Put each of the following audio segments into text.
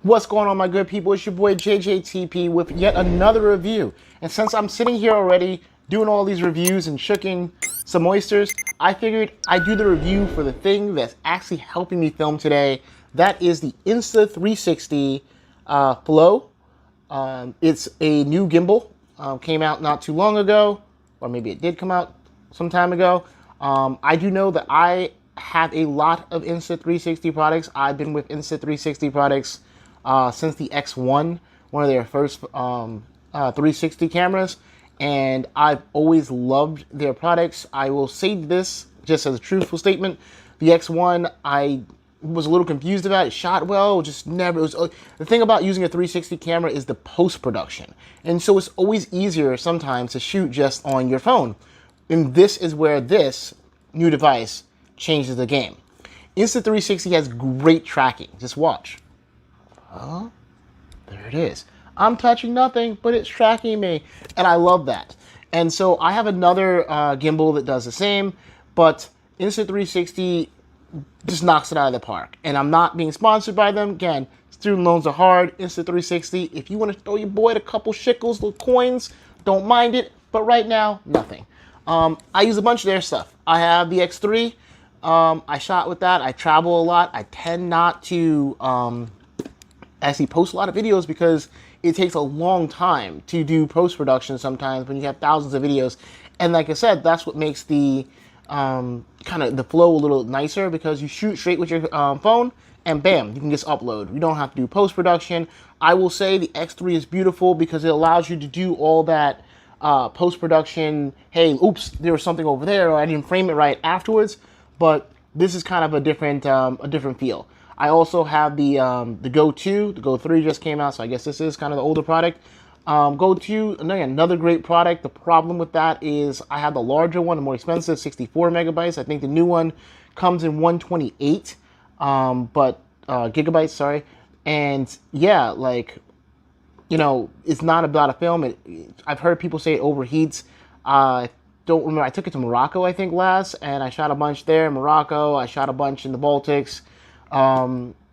What's going on, my good people? It's your boy JJTP with yet another review. And since I'm sitting here already doing all these reviews and shooking some oysters, I figured I'd do the review for the thing that's actually helping me film today. That is the Insta360 Flow. It's a new gimbal. Came out not too long ago, or maybe it did come out some time ago. I do know that I have a lot of Insta360 products. I've been with Insta360 products since the X1, one of their first 360 cameras, and I've always loved their products. I will say this just as a truthful statement: the X1, I was a little confused about. It shot well, just never. It was the thing about using a 360 camera is the post production, and so it's always easier sometimes to shoot just on your phone. And this is where this new device changes the game. Insta360 has great tracking. Just watch. Oh, there it is. I'm touching nothing, but it's tracking me, and I love that. And so I have another gimbal that does the same, but Insta360 just knocks it out of the park. And I'm not being sponsored by them. Again, student loans are hard. Insta360, if you want to throw your boy a couple shekels, little coins, don't mind it. But right now, nothing. I use a bunch of their stuff. I have the X3. I shot with that. I travel a lot. I tend not to actually post a lot of videos because it takes a long time to do post-production sometimes when you have thousands of videos. And like I said, that's what makes the kind of the flow a little nicer, because you shoot straight with your phone and bam, you can just upload. You don't have to do post-production. I will say the X3 is beautiful because it allows you to do all that post-production. Hey, oops, there was something over there, or I didn't frame it right afterwards. But this is kind of a different feel. I also have the Go 2. The Go 3 just came out, so I guess this is kind of the older product. Go 2, another great product. The problem with that is I have the larger one, the more expensive, 64 megabytes. I think the new one comes in 128 gigabytes, sorry. And yeah, like, you know, it's not about a film. I've heard people say it overheats. Don't remember. I took it to Morocco, I think, last, and I shot a bunch there in Morocco. I shot a bunch in the Baltics.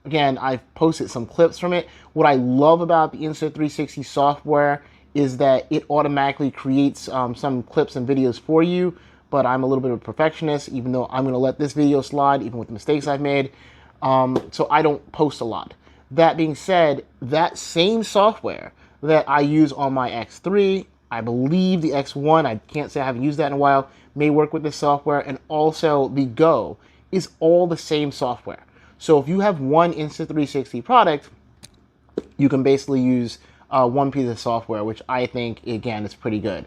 Again, I've posted some clips from it. What I love about the Insta360 software is that it automatically creates some clips and videos for you, but I'm a little bit of a perfectionist, even though I'm going to let this video slide, even with the mistakes I've made. So I don't post a lot. That being said, that same software that I use on my X3, I believe the X1, I can't say I haven't used that in a while, may work with this software, and also the Go is all the same software. So if you have one Insta360 product, you can basically use one piece of software, which I think, again, is pretty good.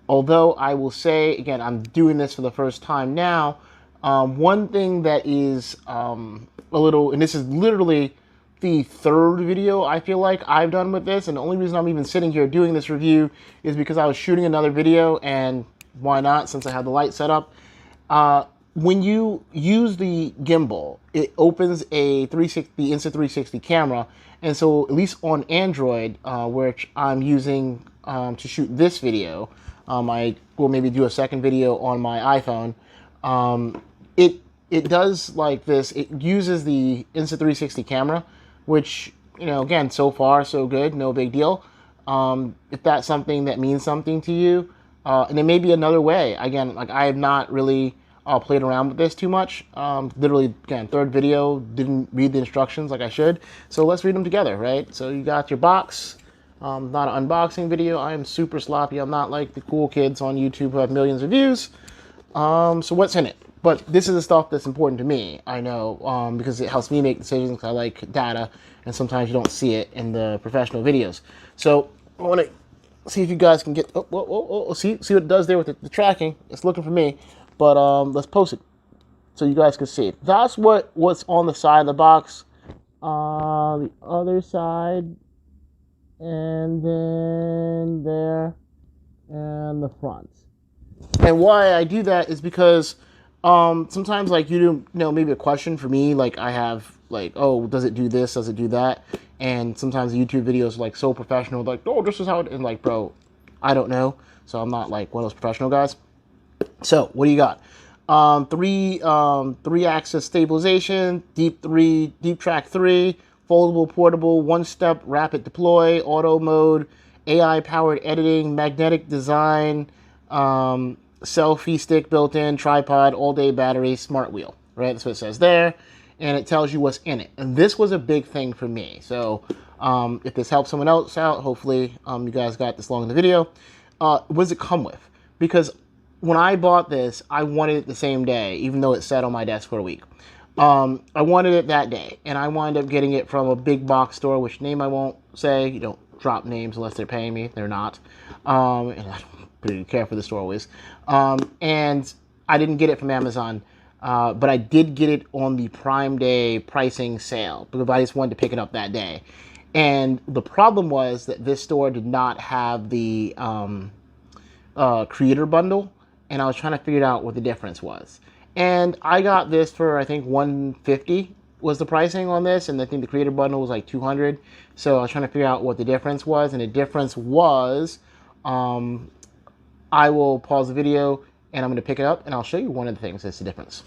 Although I will say, again, I'm doing this for the first time now, one thing that is a little, and this is literally the third video I feel like I've done with this, and the only reason I'm even sitting here doing this review is because I was shooting another video, and why not, since I have the light set up. When you use the gimbal, it opens the Insta360 camera, and so at least on Android, which I'm using to shoot this video, I will maybe do a second video on my iPhone. It does like this. It uses the Insta360 camera, which, you know, again, so far so good, no big deal. If that's something that means something to you, and there may be another way. Again, like, I have not really played around with this too much. Literally, again, third video, didn't read the instructions like I should. So let's read them together, right? So you got your box. Not an unboxing video. I am super sloppy. I'm not like the cool kids on YouTube who have millions of views. So what's in it? But this is the stuff that's important to me, I know, because it helps me make decisions. I like data, and sometimes you don't see it in the professional videos. So I want to see if you guys can get, see what it does there with the tracking. It's looking for me, but let's post it so you guys can see it. That's what's on the side of the box. The other side, and then there, and the front. And why I do that is because sometimes, like, you know, maybe a question for me, like, I have, like, oh, does it do this, does it do that? And sometimes the YouTube videos are, like, so professional, like, oh, this is how it, and, like, bro, I don't know, so I'm not, like, one of those professional guys. So, what do you got? Three axis stabilization, deep track 3, foldable, portable, one-step rapid deploy, auto mode, AI-powered editing, magnetic design, selfie stick built in, tripod, all-day battery, smart wheel, right? That's what it says there, and it tells you what's in it. And this was a big thing for me. So if this helps someone else out, hopefully you guys got this long in the video. What does it come with? Because when I bought this, I wanted it the same day, even though it sat on my desk for a week. I wanted it that day, and I wound up getting it from a big box store, which name I won't say. You don't drop names unless they're paying me. They're not. And I don't pretty care for the store always. And I didn't get it from Amazon, but I did get it on the Prime Day pricing sale because I just wanted to pick it up that day. And the problem was that this store did not have the creator bundle, and I was trying to figure out what the difference was. And I got this for, I think, $150 was the pricing on this, and I think the creator bundle was like $200. So I was trying to figure out what the difference was, and the difference was, I will pause the video, and I'm going to pick it up, and I'll show you one of the things that's the difference.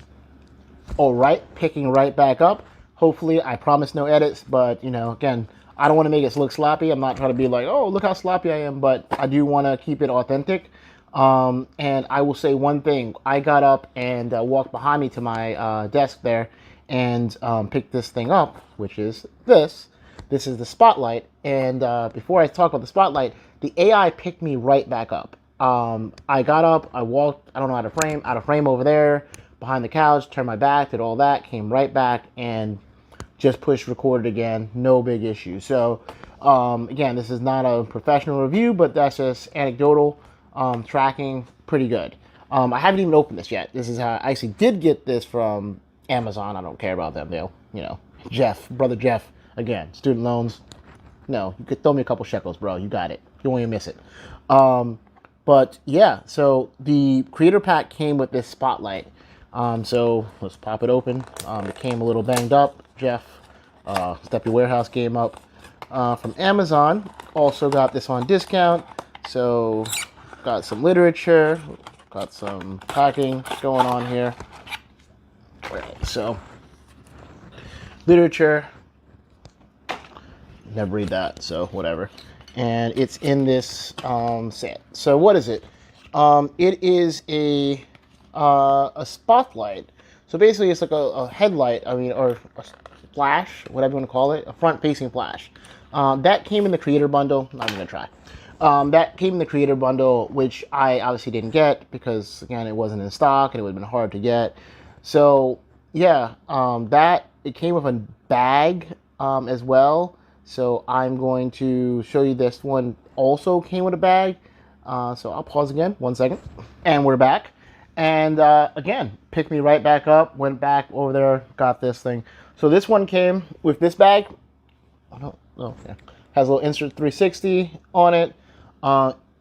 All right, picking right back up. Hopefully, I promise no edits, but, you know, again, I don't want to make it look sloppy. I'm not trying to be like, oh, look how sloppy I am, but I do want to keep it authentic. And I will say one thing. I got up and walked behind me to my desk there and picked this thing up, which is this. This is the Spotlight. And before I talk about the Spotlight, the AI picked me right back up. I got up, I walked, I don't know, out of frame over there, behind the couch, turned my back, did all that, came right back, and just pushed record again. No big issue. So, again, this is not a professional review, but that's just anecdotal. Tracking pretty good. I haven't even opened this yet. This is how I actually did get this from Amazon. I don't care about them. They'll, you know, brother Jeff, again, student loans. No, you could throw me a couple shekels, bro. You got it. You won't even miss it. But yeah, so the creator pack came with this Spotlight. So let's pop it open. It came a little banged up. Jeff, Step Your Warehouse came up from Amazon. Also got this on discount. So got some literature, got some packing going on here. Right, so literature, never read that, so whatever. And it's in this set. So what is it? It is a spotlight. So basically it's like a headlight, I mean, or a flash, whatever you want to call it, a front-facing flash. That came in the creator bundle. I'm gonna try. That came in the creator bundle, which I obviously didn't get because, again, it wasn't in stock and it would have been hard to get. So yeah, it came with a bag as well. So I'm going to show you this one also came with a bag. So I'll pause again, 1 second. And we're back. And again, picked me right back up, went back over there, got this thing. So this one came with this bag. Yeah. Has a little Insta360 on it.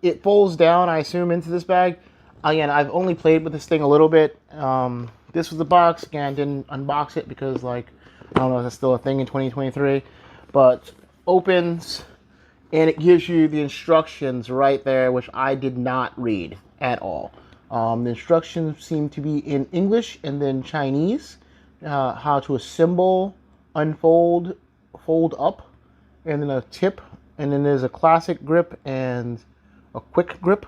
It folds down, I assume, into this bag. Again, I've only played with this thing a little bit. This was the box. Again, didn't unbox it because, like, I don't know if that's still a thing in 2023. But opens, and it gives you the instructions right there, which I did not read at all. The instructions seem to be in English and then Chinese. How to assemble, unfold, fold up, and then a tip. And then there's a classic grip and a quick grip.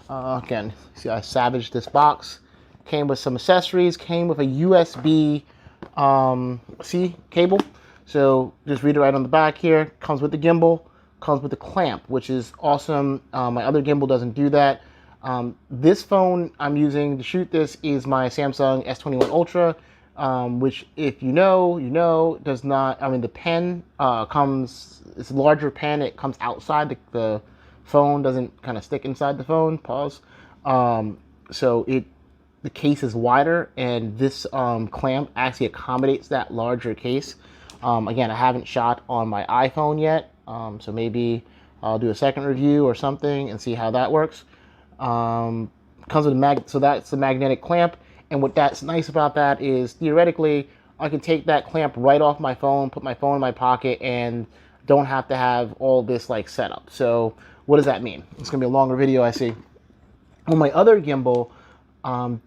Again, see, I savaged this box. Came with some accessories. Came with a USB-C cable. So just read it right on the back here. Comes with the gimbal. Comes with the clamp, which is awesome. My other gimbal doesn't do that. This phone I'm using to shoot this is my Samsung S21 Ultra. Which, if you know, does not, I mean, the pen it's a larger pen, it comes outside, the phone doesn't kind of stick inside the phone, pause. So the case is wider, and this clamp actually accommodates that larger case. Again, I haven't shot on my iPhone yet, so maybe I'll do a second review or something and see how that works. Comes with so that's the magnetic clamp. And what that's nice about that is, theoretically, I can take that clamp right off my phone, put my phone in my pocket, and don't have to have all this like set up. So what does that mean? It's gonna be a longer video, I see. On my other gimbal,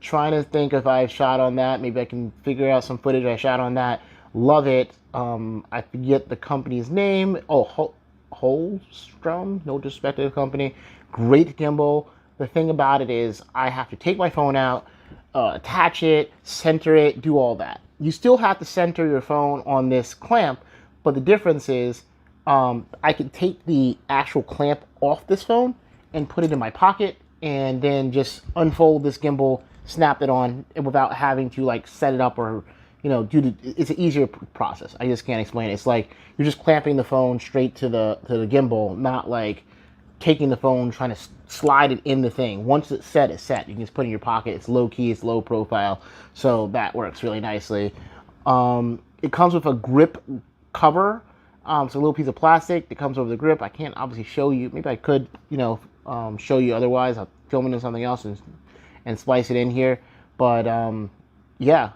trying to think if I've shot on that. Maybe I can figure out some footage I shot on that. Love it. I forget the company's name. Oh, Holstrom, no disrespect to the company. Great gimbal. The thing about it is I have to take my phone out, attach it, center it, do all that. You still have to center your phone on this clamp, but the difference is I can take the actual clamp off this phone and put it in my pocket and then just unfold this gimbal, snap it on without having to like set it up or it's an easier process. I just can't explain it. It's like you're just clamping the phone straight to the gimbal, not like taking the phone, trying to slide it in the thing. Once it's set, it's set. You can just put it in your pocket. It's low key, it's low profile. So that works really nicely. It comes with a grip cover. It's a little piece of plastic that comes over the grip. I can't obviously show you. Maybe I could, show you otherwise. I'll film it in something else and splice it in here. But yeah,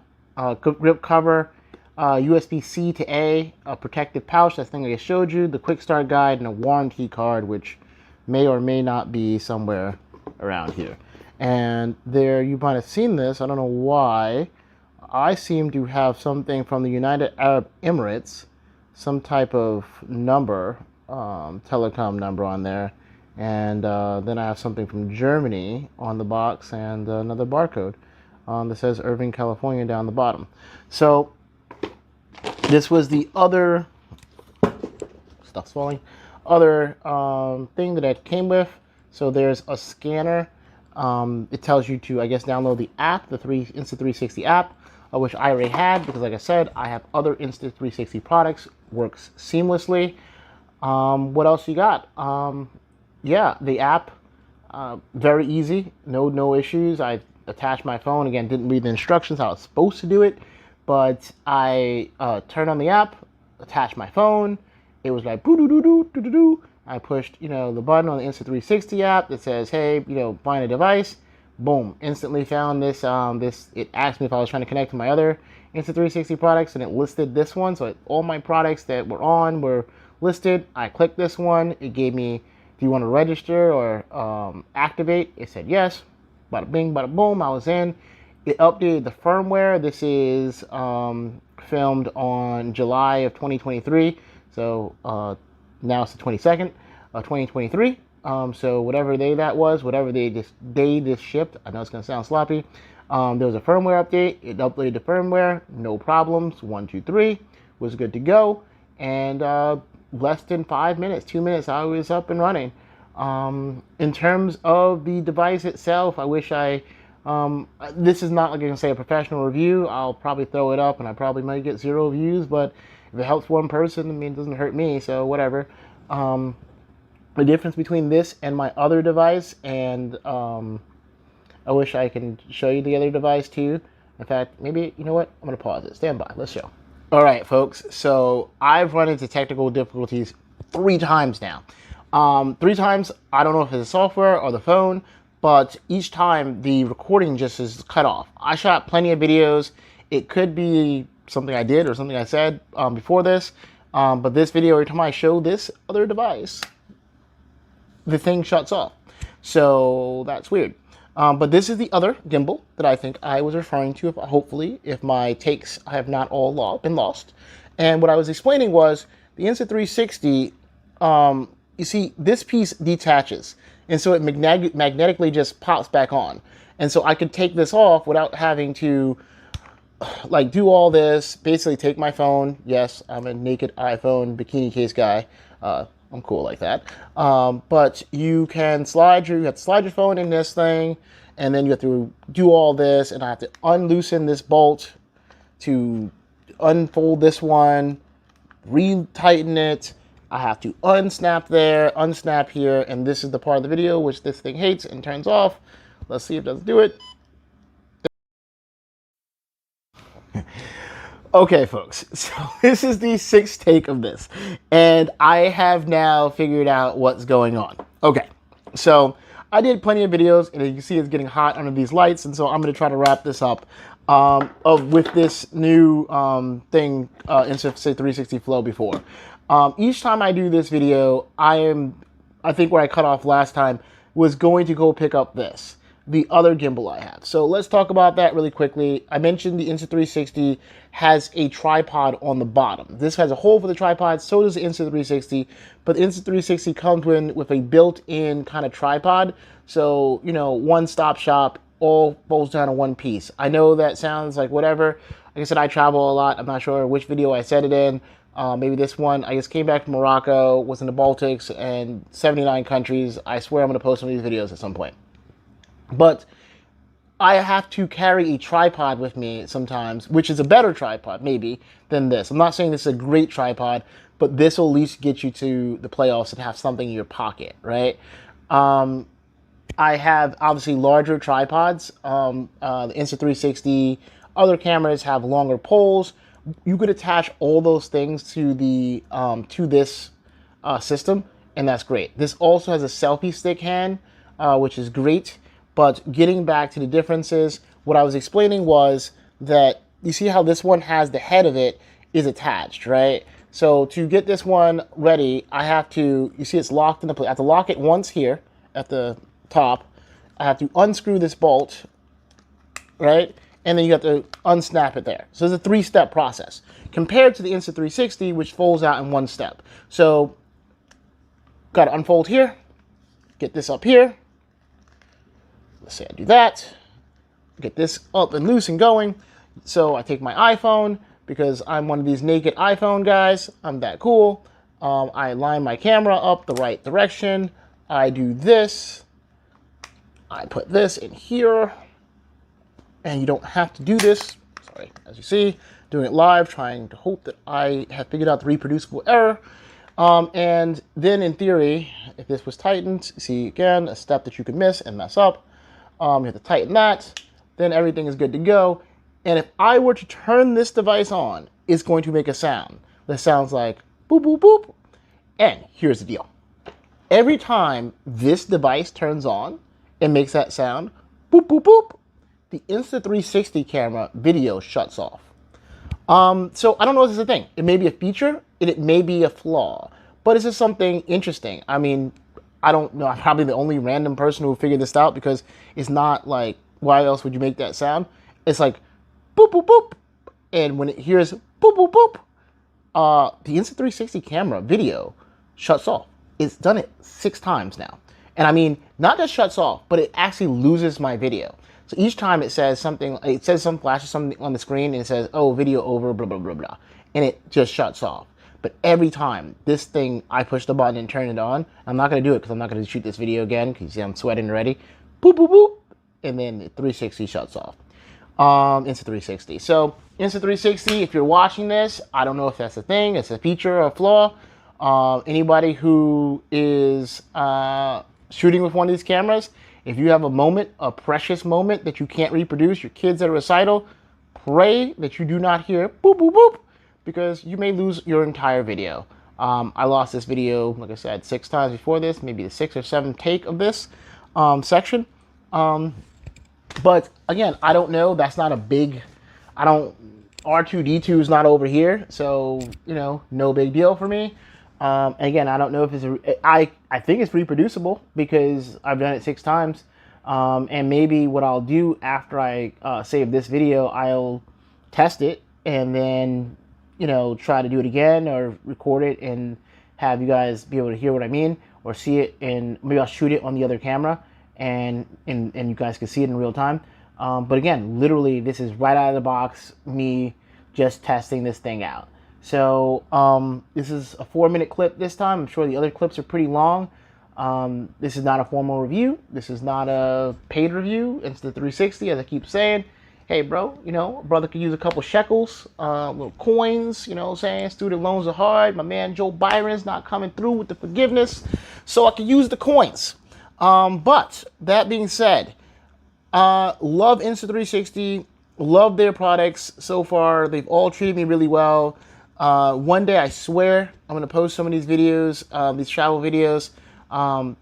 grip cover, USB-C to A, a protective pouch, that thing I just showed you, the quick start guide, and a warranty card, which may or may not be somewhere around here. And there, you might have seen this. I don't know why. I seem to have something from the United Arab Emirates, some type of number, telecom number on there. And then I have something from Germany on the box and another barcode that says Irving, California down the bottom. So this was the other, stuff's falling, other thing that it came with. So there's a scanner. It tells you to, I guess, download the app, the Insta360 app, which I already had because, like I said, I have other Insta360 products. Works seamlessly. What else you got? Yeah, the app, very easy. No issues. I attached my phone. Again, didn't read the instructions how I was supposed to do it, but I turned on the app, attached my phone. It was like boo doo doo doo doo doo doo. I pushed the button on the Insta360 app that says, hey, find a device. Boom, instantly found this. It asked me if I was trying to connect to my other Insta360 products, and it listed this one. So all my products that were on were listed. I clicked this one. It gave me, do you want to register or activate? It said yes. Bada bing, bada boom, I was in. It updated the firmware. This is filmed on July of 2023. So now it's the 22nd of 2023. So whatever day that was, whatever day this shipped, I know it's going to sound sloppy. There was a firmware update. It updated the firmware. No problems. 1, 2, 3 was good to go. And less than 5 minutes, 2 minutes, I was up and running. In terms of the device itself, I wish this is not like I can say a professional review. I'll probably throw it up and I probably might get 0 views, but if it helps one person, I mean, it doesn't hurt me, so whatever. The difference between this and my other device, and I wish I can show you the other device too. In fact, maybe, you know what? I'm going to pause it. Stand by. Let's show. All right, folks. So I've run into technical difficulties 3 times now. 3 times, I don't know if it's the software or the phone, but each time the recording just is cut off. I shot plenty of videos. It could be something I did or something I said before this, but this video, every time I show this other device, the thing shuts off. So that's weird. But this is the other gimbal that I think I was referring to, hopefully, if my takes have not all been lost. And what I was explaining was the Insta360, you see, this piece detaches. And so it magnetically just pops back on. And so I could take this off without having to like do all this, basically take my phone. Yes, I'm a naked iPhone bikini case guy. I'm cool like that. But you can slide you have to slide your phone in this thing, and then you have to do all this, and I have to unloosen this bolt to unfold this one, re-tighten it. I have to unsnap there, unsnap here, and this is the part of the video which this thing hates and turns off. Let's see if it does do it. Okay, folks, so this is the 6th take of this, and I have now figured out what's going on. Okay, so I did plenty of videos, and you can see it's getting hot under these lights, and so I'm going to try to wrap this up with this new thing, Insta360 Flow before. Each time I do this video, I think where I cut off last time was going to go pick up this. the other gimbal I have. So let's talk about that really quickly. I mentioned the Insta360 has a tripod on the bottom. This has a hole for the tripod, so does the Insta360, but the Insta360 comes with a built-in kind of tripod. So, you know, one-stop shop, all folds down in one piece. I know that sounds like whatever. Like I said, I travel a lot. I'm not sure which video I said it in. Maybe this one. I just came back from Morocco, was in the Baltics, and 79 countries. I swear I'm going to post some of these videos at some point. But I have to carry a tripod with me sometimes, which is a better tripod, maybe, than this. I'm not saying this is a great tripod, but this will at least get you to the playoffs and have something in your pocket, right? I have, obviously, larger tripods. The Insta360, other cameras have longer poles. You could attach all those things to the this system, and that's great. This also has a selfie stick hand, which is great. But getting back to the differences, what I was explaining was that you see how this one has the head of it is attached, right? So to get this one ready, I have to, you see it's locked into place. I have to lock it once here at the top. I have to unscrew this bolt, right? And then you have to unsnap it there. So it's a three-step process compared to the Insta360, which folds out in one step. So got to unfold here, get this up here. Let's say I do that, get this up and loose and going. So I take my iPhone, because I'm one of these naked iPhone guys. I'm that cool. I line my camera up the right direction. I do this. I put this in here. And you don't have to do this. Sorry, as you see, doing it live, trying to hope that I have figured out the reproducible error. And then in theory, if this was tightened, see again, a step that you could miss and mess up. You have to tighten that, then everything is good to go. And if I were to turn this device on, it's going to make a sound that sounds like boop, boop, boop. And here's the deal. Every time this device turns on and makes that sound, boop, boop, boop, the Insta360 camera video shuts off. So I don't know if this is a thing. It may be a feature, and it may be a flaw, but it's just something interesting. I mean, I don't know, I'm probably the only random person who figured this out, because it's not like, why else would you make that sound? It's like, boop, boop, boop. And when it hears boop, boop, boop, the Insta360 camera video shuts off. It's done it 6 times now. And I mean, not just shuts off, but it actually loses my video. So each time it says something, flashes something on the screen, and it says, oh, video over, blah, blah, blah, blah. And it just shuts off. But every time this thing, I push the button and turn it on, I'm not going to do it because I'm not going to shoot this video again, because you see I'm sweating already. Boop, boop, boop. And then the 360 shuts off. Insta360. So Insta360, if you're watching this, I don't know if that's a thing, it's a feature or a flaw. Anybody who is shooting with one of these cameras, if you have a moment, a precious moment that you can't reproduce, your kids at a recital, pray that you do not hear boop, boop, boop, because you may lose your entire video. I lost this video, like I said, 6 times before this, maybe the 6th or 7th take of this section. But again, I don't know. That's not a big, R2-D2 is not over here. So, you know, no big deal for me. Again, I don't know if it's, I think it's reproducible because I've done it 6 times. And maybe what I'll do after I save this video, I'll test it and then, you know, try to do it again or record it and have you guys be able to hear what I mean or see it, and maybe I'll shoot it on the other camera and you guys can see it in real time. But again, literally this is right out of the box, me just testing this thing out. So this is a 4-minute clip this time. I'm sure the other clips are pretty long. This is not a formal review. This is not a paid review. It's the 360, as I keep saying. Hey, bro, you know, a brother could use a couple shekels, little coins, you know what I'm saying? Student loans are hard. My man Joe Byron's not coming through with the forgiveness, so I can use the coins. But that being said, love Insta360, love their products so far. They've all treated me really well. One day, I swear, I'm going to post some of these videos, these travel videos.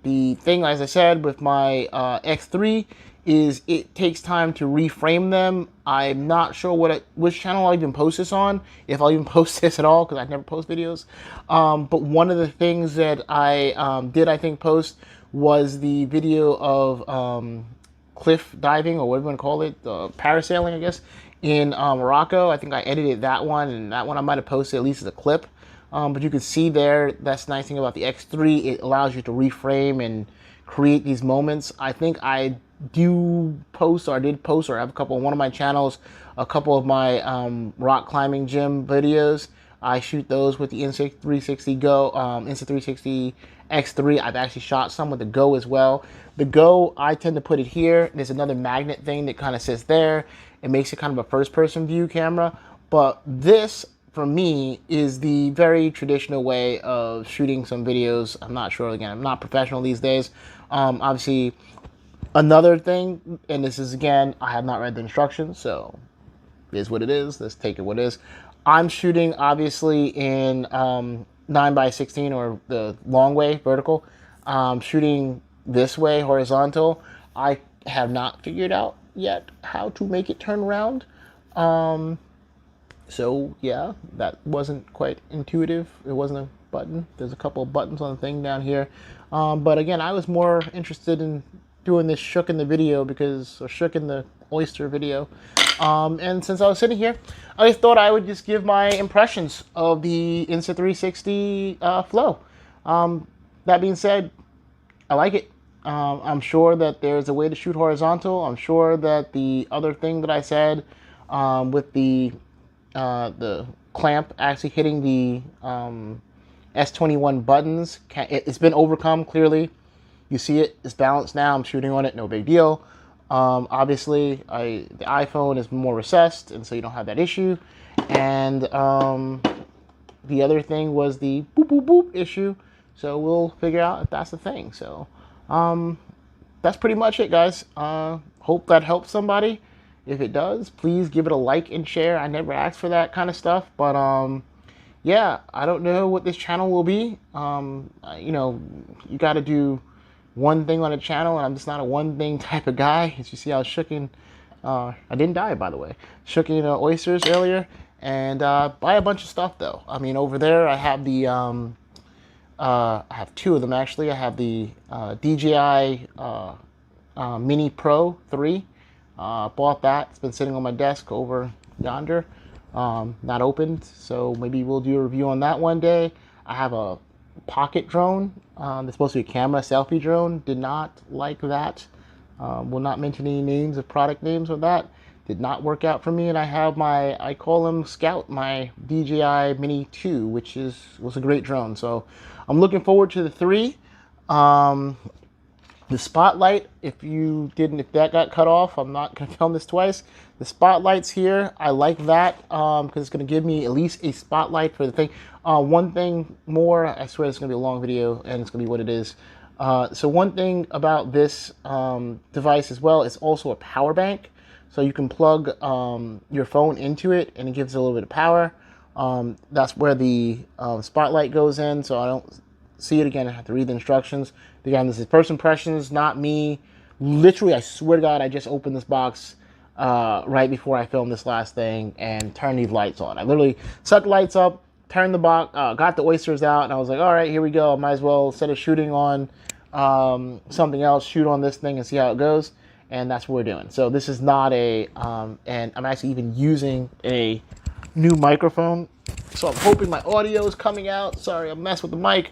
The thing, as I said, with my X3 is it takes time to reframe them. I'm not sure which channel I'll even post this on, if I'll even post this at all, because I never post videos. But one of the things that I did, I think, post was the video of cliff diving, or whatever you want to call it, parasailing, I guess, in Morocco. I think I edited that one, and that one I might have posted at least as a clip. But you can see there, that's the nice thing about the X3. It allows you to reframe and create these moments. I think I did post, or I have a couple on one of my channels, a couple of my rock climbing gym videos. I shoot those with the Insta360 Go, Insta360 X3. I've actually shot some with the Go as well. The Go, I tend to put it here. There's another magnet thing that kind of sits there. It makes it kind of a first-person view camera. But this, for me, is the very traditional way of shooting some videos. I'm not sure, again, I'm not professional these days. Obviously, another thing, and this is, again, I have not read the instructions, so it is what it is. Let's take it what it is. I'm shooting, obviously, in 9x16, or the long way, vertical. Shooting this way, horizontal. I have not figured out yet how to make it turn around. So, yeah, that wasn't quite intuitive. It wasn't a button. There's a couple of buttons on the thing down here. But, again, I was more interested in doing this shook in the video or shook in the oyster video. And since I was sitting here, I just thought I would just give my impressions of the Insta360 Flow. That being said, I like it. I'm sure that there's a way to shoot horizontal. I'm sure that the other thing that I said with the clamp actually hitting the S21 buttons, it's been overcome clearly. You see it, it's balanced now. I'm shooting on it, no big deal. Obviously, the iPhone is more recessed, and so you don't have that issue. And the other thing was the boop, boop, boop issue. So we'll figure out if that's the thing. So that's pretty much it, guys. Hope that helps somebody. If it does, please give it a like and share. I never asked for that kind of stuff. But yeah, I don't know what this channel will be. You know, you got to do one thing on a channel, and I'm just not a one thing type of guy. As you see, I was shooking, I didn't die, by the way, shooking oysters earlier, and buy a bunch of stuff though. I mean, over there I have the I have two of them actually. I have the DJI Mini Pro 3. Bought that. It's been sitting on my desk over yonder, not opened, so maybe we'll do a review on that one day. I have a pocket drone. That's supposed to be a camera selfie drone. Did not like that. Will not mention any names of product names with that. Did not work out for me. And I have my, I call him Scout, my DJI Mini 2, which was a great drone. So I'm looking forward to the 3. The spotlight, if that got cut off, I'm not going to film this twice. The spotlight's here. I like that because it's going to give me at least a spotlight for the thing. One thing more, I swear it's going to be a long video, and it's going to be what it is. So one thing about this device as well, it's also a power bank. So you can plug your phone into it, and it gives it a little bit of power. That's where the spotlight goes in, so I don't see it again. I have to read the instructions. Again, this is first impressions, not me. Literally, I swear to God, I just opened this box right before I filmed this last thing and turned these lights on. I literally set the lights up, turned the box, got the oysters out, and I was like, all right, here we go. I might as well, instead of shooting on something else, shoot on this thing and see how it goes. And that's what we're doing. So this is not a, and I'm actually even using a new microphone. So I'm hoping my audio is coming out. Sorry, I messed with the mic.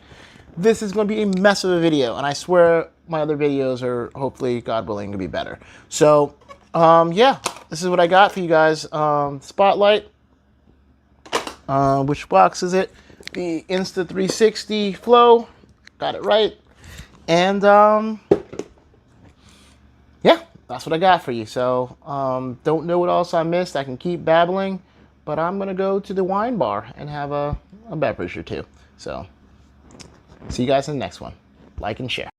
This is going to be a mess of a video, and I swear my other videos are, hopefully, God willing, going to be better. So, yeah, this is what I got for you guys. Spotlight. Which box is it? The Insta360 Flow. Got it right. And, yeah, that's what I got for you. So, don't know what else I missed. I can keep babbling, but I'm going to go to the wine bar and have a beverage or two. So, see you guys in the next one. Like and share.